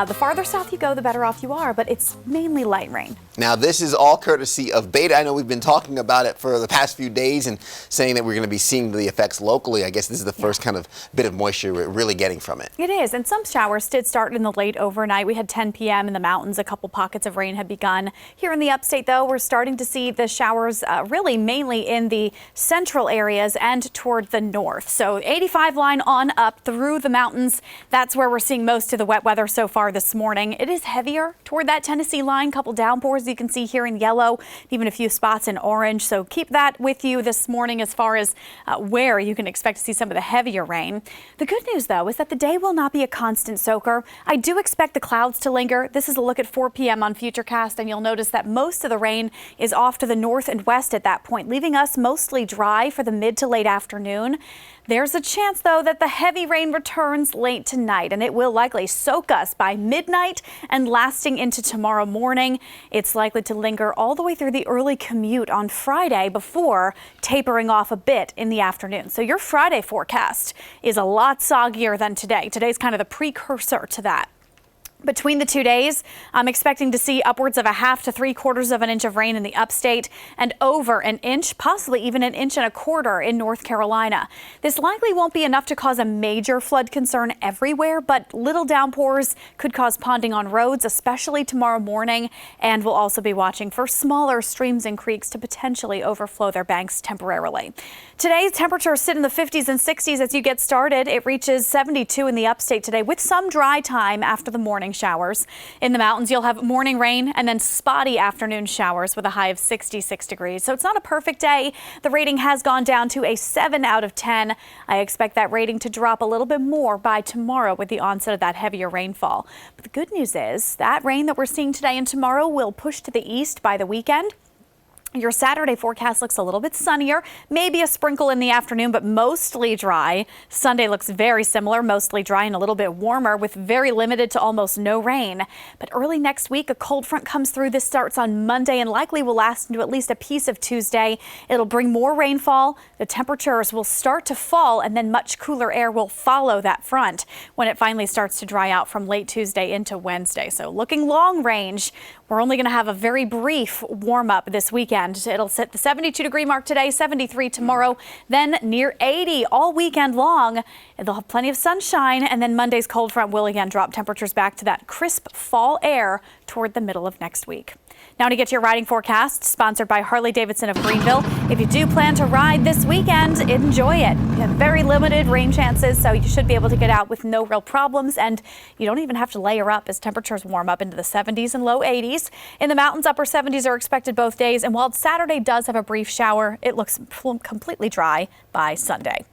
The farther south you go, the better off you are, but it's mainly light rain. Now, this is all courtesy of Beta. I know we've been talking about it for the past few days and saying that we're going to be seeing the effects locally. I guess this is the first kind of bit of moisture we're really getting from it. It is, and some showers did start in the late overnight. We had 10 p.m. in the mountains. A couple pockets of rain had begun. Here in the upstate, though, we're starting to see the showers really mainly in the central areas and toward the north. So 85 line on up through the mountains. That's where we're seeing most of the wet weather so far this morning. It is heavier toward that Tennessee line. Couple downpours you can see here in yellow, even a few spots in orange. So keep that with you this morning as far as where you can expect to see some of the heavier rain. The good news, though, is that the day will not be a constant soaker. I do expect the clouds to linger. This is a look at 4 p.m. on Futurecast, and you'll notice that most of the rain is off to the north and west at that point, leaving us mostly dry for the mid to late afternoon. There's a chance, though, that the heavy rain returns late tonight, and it will likely soak us by midnight and lasting into tomorrow morning. It's likely to linger all the way through the early commute on Friday before tapering off a bit in the afternoon. So your Friday forecast is a lot soggier than today. Today's kind of the precursor to that. Between the 2 days, I'm expecting to see upwards of a half to 3/4 of an inch of rain in the upstate and over an inch, possibly even an inch and a quarter in North Carolina. This likely won't be enough to cause a major flood concern everywhere, but little downpours could cause ponding on roads, especially tomorrow morning. And we'll also be watching for smaller streams and creeks to potentially overflow their banks temporarily. Today's temperatures sit in the 50s and 60s as you get started. It reaches 72 in the upstate today with some dry time after the morning showers. In the mountains, you'll have morning rain and then spotty afternoon showers with a high of 66 degrees. So it's not a perfect day. The rating has gone down to a 7 out of 10. I expect that rating to drop a little bit more by tomorrow with the onset of that heavier rainfall. But the good news is that rain that we're seeing today and tomorrow will push to the east by the weekend. Your Saturday forecast looks a little bit sunnier, maybe a sprinkle in the afternoon, but mostly dry. Sunday looks very similar, mostly dry and a little bit warmer with very limited to almost no rain. But early next week, a cold front comes through. This starts on Monday and likely will last into at least a piece of Tuesday. It'll bring more rainfall. The temperatures will start to fall and then much cooler air will follow that front when it finally starts to dry out from late Tuesday into Wednesday. So looking long range, we're only going to have a very brief warm up this weekend. It'll sit the 72-degree mark today, 73 tomorrow, then near 80 all weekend long. They'll have plenty of sunshine, and then Monday's cold front will again drop temperatures back to that crisp fall air toward the middle of next week. Now to get your riding forecast, sponsored by Harley-Davidson of Greenville. If you do plan to ride this weekend, enjoy it. You have very limited rain chances, so you should be able to get out with no real problems, and you don't even have to layer up as temperatures warm up into the 70s and low 80s. In the mountains, upper 70s are expected both days, and while Saturday does have a brief shower, it looks completely dry by Sunday.